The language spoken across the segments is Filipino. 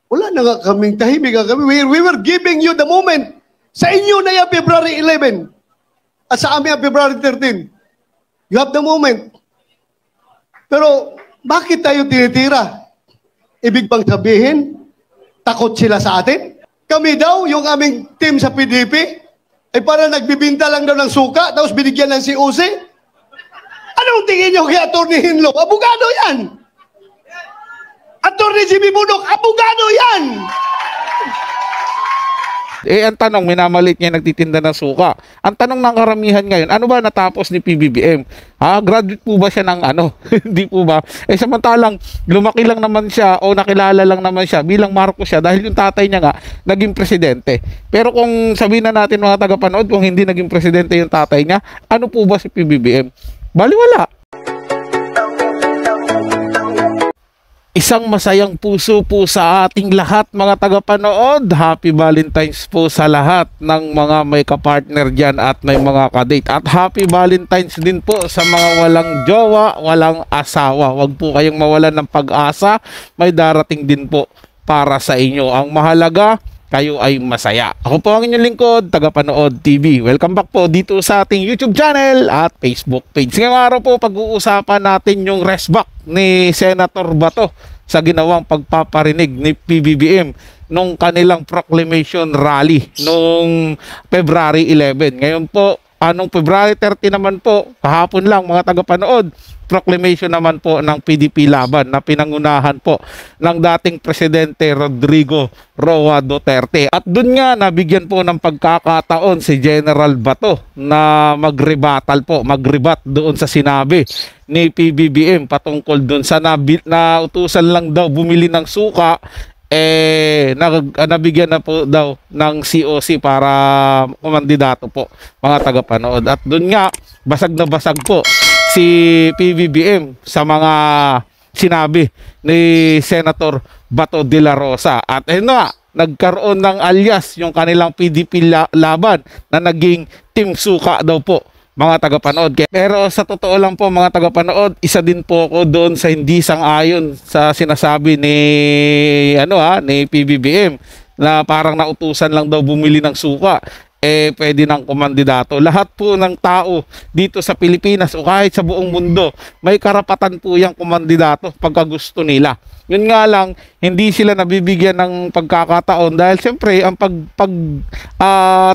Wala na nga kaming tahimik nga kami. We were giving you the moment. Sa inyo na yung February 11. At sa amin ang February 13. You have the moment. Pero bakit tayo tinitira? Ibig bang sabihin, takot sila sa atin? Kami daw, yung aming team sa PDP, ay para nagbibinta lang daw ng suka, tapos binigyan ng COC? Anong tingin nyo kay Atty. Hinlo? Abogado yan! Atty. Jimmy Bunok, abogado yan! Ang tanong, minamalit niya nagtitinda ng suka. Ang tanong ng karamihan ngayon, ano ba natapos ni PBBM? Graduate po ba siya ng ano? Hindi po ba? Samantalang lumaki lang naman siya o nakilala lang naman siya bilang Marcos siya dahil yung tatay niya nga naging presidente. Pero kung sabihin na natin mga tagapanood, kung hindi naging presidente yung tatay niya, ano po ba si PBBM? Baliwala. Isang masayang puso po sa ating lahat mga tagapanood. Happy Valentine's po sa lahat ng mga may kapartner dyan at may mga kadate. At Happy Valentine's din po sa mga walang jowa, walang asawa. Huwag po kayong mawalan ng pag-asa. May darating din po para sa inyo. Ang mahalaga, kayo ay masaya. Ako po ang inyong lingkod, Tagapanood TV. Welcome back po dito sa ating YouTube channel at Facebook page. Ngayong araw po, pag-uusapan natin yung restback ni Senator Bato sa ginawang pagpaparinig ni PBBM nung kanilang proclamation rally nung February 11. Ngayon po, anong February 30 naman po, kahapon lang mga tagapanood, proclamation naman po ng PDP Laban na pinangunahan po ng dating Presidente Rodrigo Roa Duterte. At dun nga nabigyan po ng pagkakataon si General Bato na magrebatal po, magrebat doon sa sinabi ni PBBM patungkol doon sa nautusan lang daw bumili ng suka, nabigyan na po daw ng COC para kumandidato po mga tagapanood. At doon nga basag na basag po si PBBM sa mga sinabi ni Senator Bato de la Rosa. At nga, nagkaroon ng alias yung kanilang PDP Laban na naging Team Suka daw po mga tagapanood. Pero sa totoo lang po mga tagapanood, isa din po ako doon sa hindi sang-ayon sa sinasabi ni ni PBBM na parang nautusan lang daw bumili ng suka. Pwede ng kumandidato. Lahat po ng tao dito sa Pilipinas o kahit sa buong mundo, may karapatan po yung kumandidato pagka gusto nila. Yun nga lang, hindi sila nabibigyan ng pagkakataon dahil siyempre, ang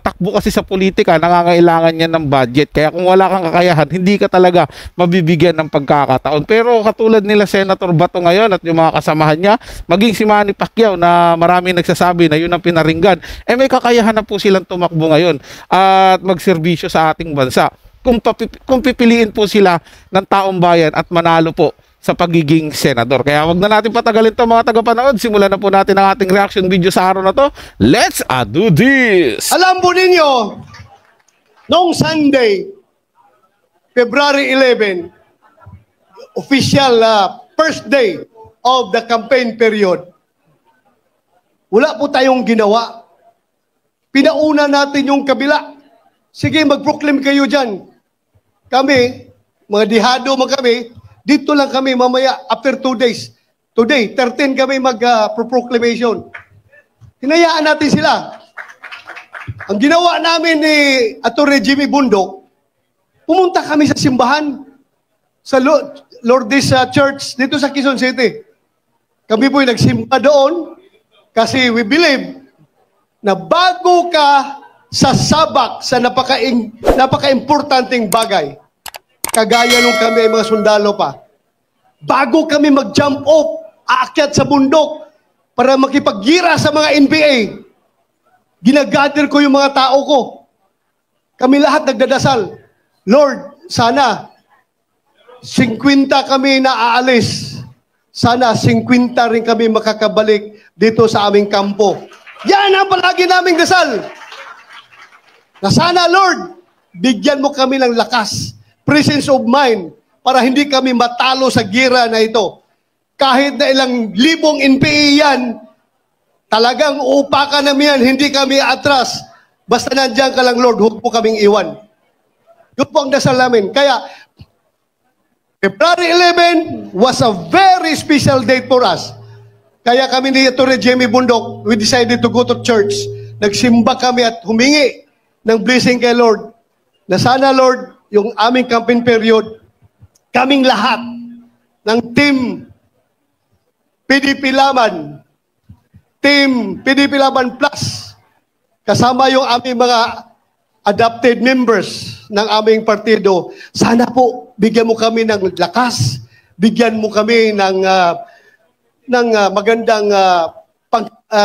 takbo kasi sa politika, nangangailangan niya ng budget. Kaya kung wala kang kakayahan, hindi ka talaga mabibigyan ng pagkakataon. Pero katulad nila Senator Bato ngayon at yung mga kasamahan niya, maging si Manny Pacquiao na maraming nagsasabi na yun ang pinaringgan, may kakayahan na po silang tumakbo ngayon at magserbisyo sa ating bansa. Kung pipiliin po sila ng taong bayan at manalo po sa pagiging senador. Kaya wag na natin patagalin to mga tagapanood. Simulan na po natin ang ating reaction video sa araw na to. Let's do this! Alam po ninyo, noong Sunday, February 11, official first day of the campaign period, wala po tayong ginawa. Pinauna natin yung kabila. Sige, mag-proclaim kayo dyan. Kami, mga dihado mga kami, dito lang kami mamaya after 2 days. Today, 13 kami mag-proclamation. Hinayaan natin sila. Ang ginawa namin ni Atty. Jimmy Bunok, pumunta kami sa simbahan sa Lourdes Church dito sa Quezon City. Kami po'y nagsimba doon kasi we believe na bago ka sasabak sa napaka-importanting bagay, kagaya nung kami mga sundalo pa, bago kami mag-jump off, aakyat sa bundok para makipaggira sa mga NPA, ginagather ko yung mga tao ko. Kami lahat nagdadasal, Lord, sana 50 kami na aalis. Sana 50 rin kami makakabalik dito sa aming kampo. Yan ang palagi naming dasal. Na sana, Lord, bigyan mo kami ng lakas, presence of mind, para hindi kami matalo sa gira na ito. Kahit na ilang libong NPA yan, talagang uupakan namin yan, hindi kami atras. Basta nandiyan ka lang, Lord, huwag mo kaming iwan. Yun po ang dasal namin. Kaya, February 11 was a very special date for us. Kaya kami ni Atty. Jimmy Bundok, we decided to go to church. Nagsimba kami at humingi ng blessing kay Lord na sana, Lord, yung aming campaign period, kaming lahat ng team PDP Laban, team PDP Laban Plus, kasama yung aming mga adopted members ng aming partido, sana po bigyan mo kami ng lakas, bigyan mo kami ng magandang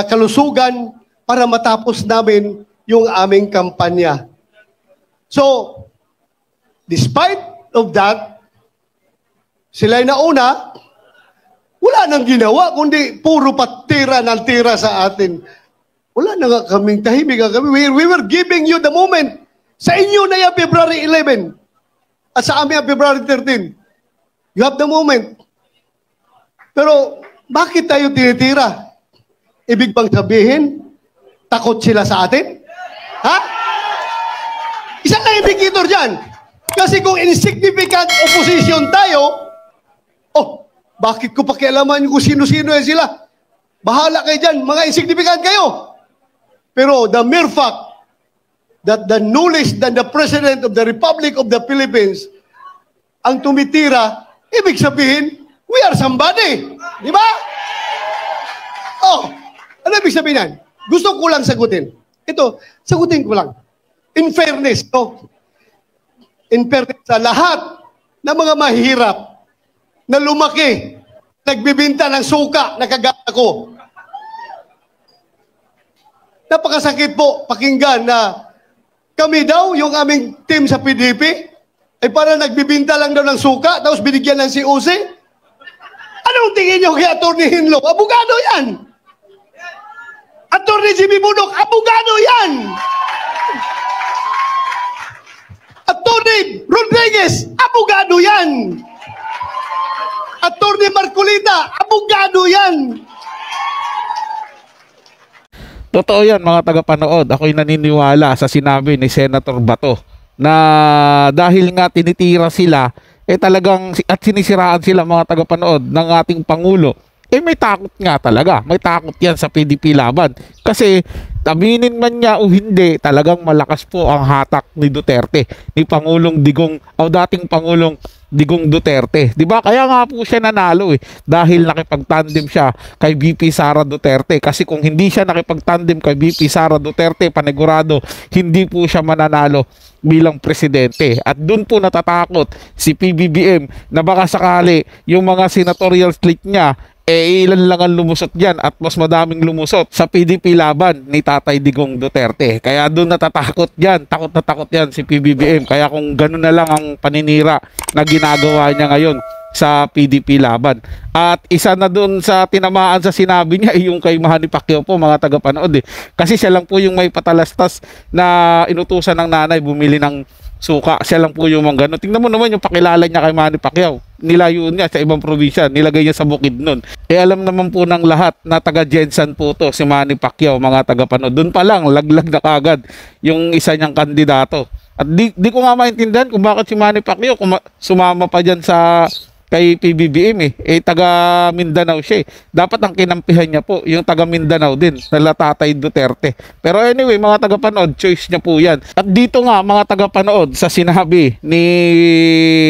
kalusugan para matapos namin yung aming kampanya. So, despite of that, sila'y nauna, wala nang ginawa, kundi puro patira ng tira sa atin. Wala na nga kaming tahimik. We were giving you the moment. Sa inyo na yung February 11 at sa amin ang February 13. You have the moment. Pero bakit tayo tinitira? Ibig bang sabihin, takot sila sa atin? Ha? Isang na indicator dyan. Kasi kung insignificant opposition tayo, bakit ko pakialaman kung sino-sino yan sila? Bahala kayo dyan, mga insignificant kayo. Pero the mere fact that the knowledge that the President of the Republic of the Philippines ang tumitira, ibig sabihin, we are somebody. Di ba? Ano ibig sabihin yan? Gusto ko lang sagutin. Ito, sagutin ko lang. In fairness, in fairness sa lahat ng mga mahihirap na lumaki, nagbibinta ng suka na kagaya ko. Napakasakit po pakinggan na kami daw, yung aming team sa PDP, ay para nagbibinta lang daw ng suka, tapos binigyan ng COC. Anong tingin nyo kay Atty. Hinlo? Abogado yan! Atty. Jimmy Bundok, abogado yan! Atty. Rodriguez, abogado yan! Atty. Marcolita, abogado yan! Totoo yan mga tagapanood. Ako'y naniniwala sa sinabi ni Senator Bato na dahil nga tinitira sila, talagang at sinisiraan sila mga tagapanood ng ating Pangulo. May takot nga talaga. May takot yan sa PDP Laban. Kasi aminin man niya o hindi, talagang malakas po ang hatak ni Duterte, ni Pangulong Digong, o dating Pangulong Digong Duterte. 'Di ba? Kaya nga po siya nanalo dahil nakipagtandem siya kay VP Sara Duterte. Kasi kung hindi siya nakipagtandem kay VP Sara Duterte, panigurado hindi po siya mananalo bilang presidente. At doon po natatakot si PBBM na baka sakali yung mga senatorial slate niya ilan lang ang lumusot dyan at mas madaming lumusot sa PDP Laban ni Tatay Digong Duterte. Kaya doon natatakot dyan, takot na takot yan si PBBM. Kaya kung gano'n na lang ang paninira na ginagawa niya ngayon sa PDP Laban. At isa na doon sa tinamaan sa sinabi niya yung kay Manny Pacquiao po mga tagapanood Kasi siya lang po yung may patalastas na inutusan ng nanay bumili ng suka. Siya lang po yung mga gano'n. Tingnan mo naman yung pakilala niya kay Manny Pacquiao. Nilayo niya sa ibang probinsya, nilagay niya sa Bukidnon. Alam naman po ng lahat na taga Jensan po to si Manny Pacquiao mga tagapanood. Doon pa lang laglag na kagad yung isa niyang kandidato. At di ko nga maintindihan kung bakit si Manny Pacquiao sumama pa dyan sa kay PBBM taga Mindanao siya Dapat ang kinampihan niya po yung taga Mindanao din na Tatay Duterte. Pero anyway mga tagapanood, choice niya po yan. At dito nga mga tagapanood sa sinabi ni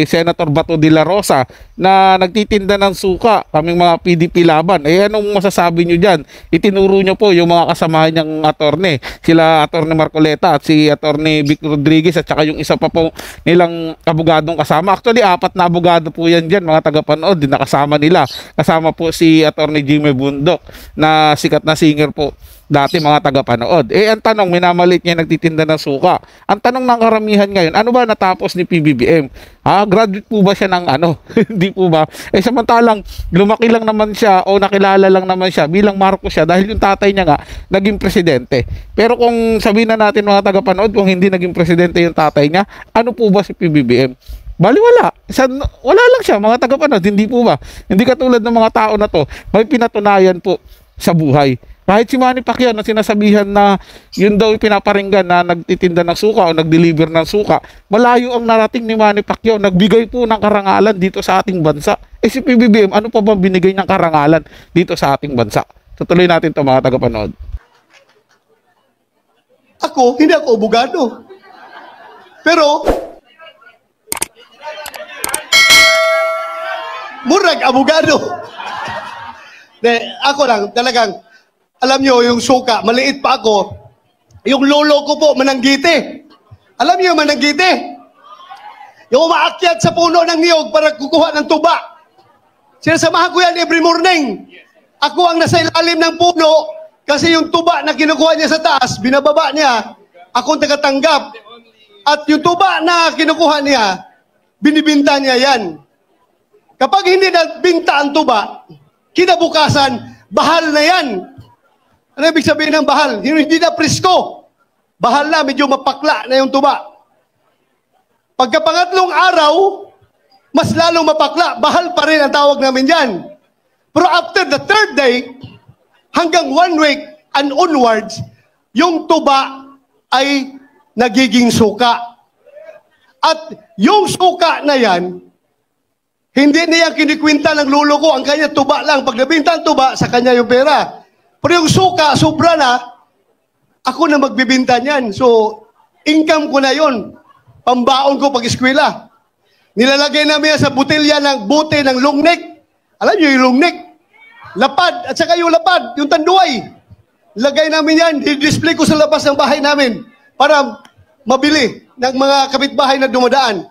Senator Bato de la Rosa na nagtitinda ng suka kaming mga PDP Laban, anong masasabi niyo dyan? Itinuro niyo po yung mga kasamahan niyang attorney, sila Atty. Marcoleta at si Atty. Vic Rodriguez at saka yung isa pa po nilang abogadong kasama. Actually 4 na abogado po yan dyan mga tagapanood, din nakasama nila. Kasama po si Atty. Jimmy Bundok na sikat na singer po dati mga tagapanood. Ang tanong, minamalit niya nagtitinda ng suka. Ang tanong ng karamihan ngayon, ano ba natapos ni PBBM? Graduate po ba siya ng ano? Hindi po ba? Samantalang lumaki lang naman siya o nakilala lang naman siya bilang Marcos siya dahil yung tatay niya nga naging presidente. Pero kung sabihin na natin mga tagapanood, kung hindi naging presidente yung tatay niya, ano po ba si PBBM? Baliwala. Wala lang siya, mga tagapanood. Hindi po ba? Hindi katulad ng mga tao na to, may pinatunayan po sa buhay. Kahit si Manny Pacquiao na sinasabihan na yun daw pinaparinggan na nagtitinda ng suka o nag-deliver ng suka, malayo ang narating ni Manny Pacquiao, nagbigay po ng karangalan dito sa ating bansa. Eh si PBBM, ano pa bang binigay niyang karangalan dito sa ating bansa? Tutuloy natin ito mga tagapanood. Ako, hindi ako abogado. Pero, murag abogado. Ako lang, talagang, alam nyo, yung suka, maliit pa ako, yung lolo ko po, mananggite. Alam nyo yung mananggite? Yung umaakyat sa puno ng niyog para kukuha ng tuba. Sinasamahan ko yan every morning. Ako ang nasa ilalim ng puno kasi yung tuba na kinukuha niya sa taas, binababa niya, ako ang tagatanggap. At yung tuba na kinukuha niya, binibinta niya yan. Kapag hindi nabinta ang tuba, kinabukasan, bahal na yan. Ano ibig sabihin ng bahal? Hindi na presko. Bahal na, medyo mapakla na yung tuba. Pagkapangatlong araw, mas lalong mapakla. Bahal pa rin ang tawag namin yan. Pero after the third day, hanggang 1 week and onwards, yung tuba ay nagiging suka. At yung suka na yan, hindi niya kinikwinta ng lolo ko, ang kanya tuba lang. Pag nabinta ang tuba, sa kanya yung pera. Pero yung suka, sobra na, ako na magbibinta niyan. So, income ko na yon, pambaon ko pag-eskwela. Nilalagay namin yan sa butilya ng bote ng lungnek. Alam niyo yung lungnek? Lapad, at saka yung lapad, yung tanduay. Lagay namin yan, i-display ko sa labas ng bahay namin para mabili ng mga kapitbahay na dumadaan.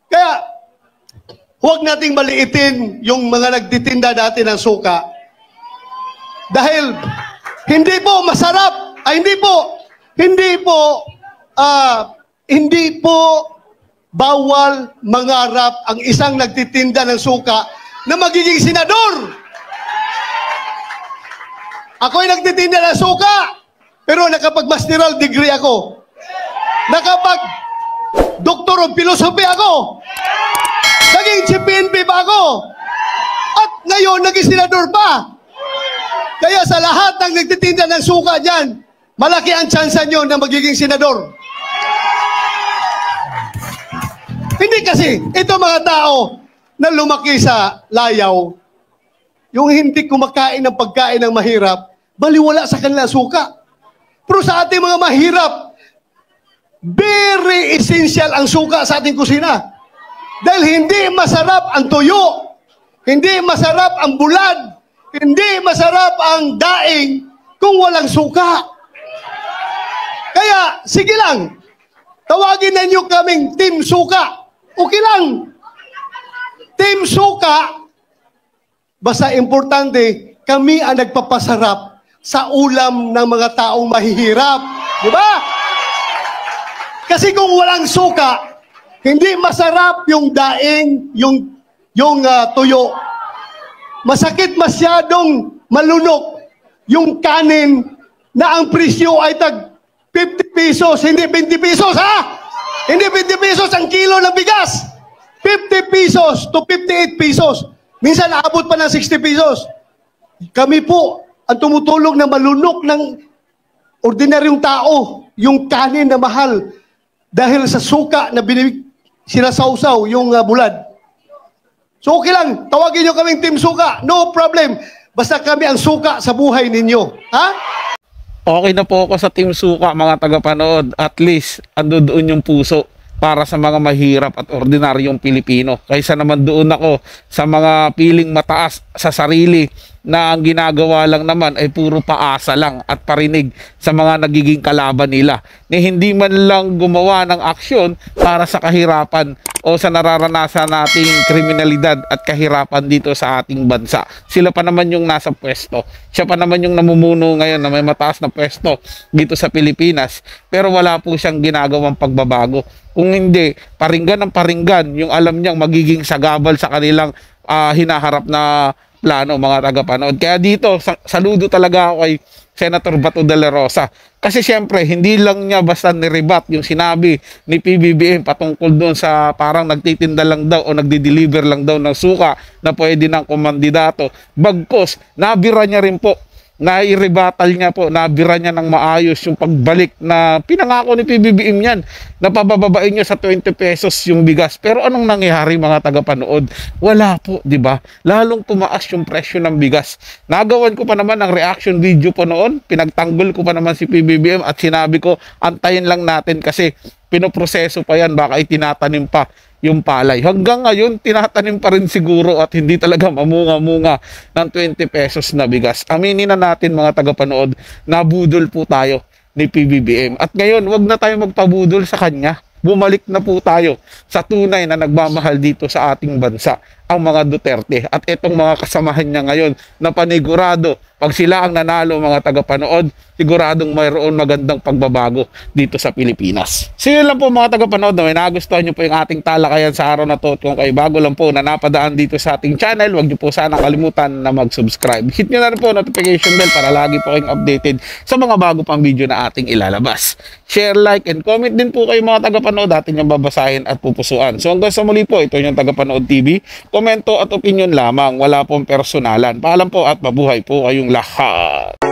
Kaya, huwag nating maliitin yung mga nagtitinda dati ng suka. Dahil hindi po masarap, hindi po bawal mangarap ang isang nagtitinda ng suka na magiging senador. Ako'y nagtitinda ng suka, pero nakapag-masteral degree ako. Nakapag-doctor of philosophy ako. Naging CPNP pa ako. At ngayon, naging senador pa. Kaya sa lahat ng nagtitinda ng suka dyan, malaki ang tsansa nyo na magiging senador. Hindi kasi, ito mga tao na lumaki sa layaw, yung hindi kumakain ng pagkain ng mahirap, baliwala sa kanila suka. Pero sa ating mga mahirap, very essential ang suka sa ating kusina. Dahil hindi masarap ang tuyo, hindi masarap ang bulad, hindi masarap ang daing kung walang suka. Kaya, sige lang, tawagin na nyo kaming Team Suka. Okay lang. Team Suka, basta importante, kami ang nagpapasarap sa ulam ng mga taong mahihirap. Di ba? Kasi kung walang suka, hindi masarap yung daing, yung tuyo. Masakit masyadong malunok yung kanin na ang presyo ay tag 50 pesos, hindi 20 pesos, ha? Hindi 20 pesos ang kilo ng bigas. 50 pesos to 58 pesos. Minsan naabot pa ng 60 pesos. Kami po ang tumutulong na malunok ng ordinaryong tao, yung kanin na mahal dahil sa suka na sinasawsaw yung bulad. So okay lang, tawagin nyo kaming Team Suka. No problem. Basta kami ang suka sa buhay ninyo. Ha? Okay na po ako sa Team Suka mga tagapanood. At least, ando doon yung puso para sa mga mahirap at ordinaryong Pilipino. Kaysa naman doon ako sa mga piling mataas sa sarili na ang ginagawa lang naman ay puro paasa lang at parinig sa mga nagiging kalaban nila. Ni hindi man lang gumawa ng aksyon para sa kahirapan o sa nararanasan nating kriminalidad at kahirapan dito sa ating bansa. Sila pa naman yung nasa pwesto. Siya pa naman yung namumuno ngayon na may mataas na pwesto dito sa Pilipinas. Pero wala po siyang ginagawang pagbabago. Kung hindi, paringgan ng paringgan yung alam niyang magiging sagabal sa kanilang hinaharap na plano mga tagapanood. Kaya dito, saludo talaga ako kay Senator Bato de la Rosa. Kasi syempre, hindi lang niya basta nirebat yung sinabi ni PBBM patungkol doon sa parang nagtitinda lang daw o nagdi-deliver lang daw ng suka na pwede ng kumandidato. Bagkos, nabira niya rin po nai-rebattle niya po, nabira niya ng maayos yung pagbalik na pinangako ni PBBM yan, na pabababain niya sa 20 pesos yung bigas. Pero anong nangyari mga tagapanood? Wala po, di ba? Lalong tumaas yung presyo ng bigas. Nagawan ko pa naman ng reaction video po noon, pinagtanggol ko pa naman si PBBM at sinabi ko, antayin lang natin kasi pinoproseso pa yan, baka itinatanim pa yung palay. Hanggang ngayon, tinatanim pa rin siguro at hindi talaga mamunga-munga ng 20 pesos na bigas. Aminin na natin mga tagapanood, nabudol po tayo ni PBBM. At ngayon, wag na tayo magpabudol sa kanya. Bumalik na po tayo sa tunay na nagmamahal dito sa ating bansa, ang mga Duterte. At itong mga kasamahan niya ngayon na panigurado, pag sila ang nanalo mga tagapanood, siguradong mayroon magandang pagbabago dito sa Pilipinas. So yun lang po mga tagapanood, na may nagustuhan nyo po yung ating talakayan sa araw na to. At kung kayo bago lang po na napadaan dito sa ating channel, huwag nyo po sana kalimutan na mag-subscribe. Hit nyo na rin po notification bell para lagi po kayong updated sa mga bago pang video na ating ilalabas. Share, like, and comment din po kayo mga tagapanood, atin yung babasahin at pupusuan. So hanggang sa muli po, ito yung Tagapanood TV. Komento at opinion lamang, wala pong personalan. Paalam po at mabuhay po kayong lahat.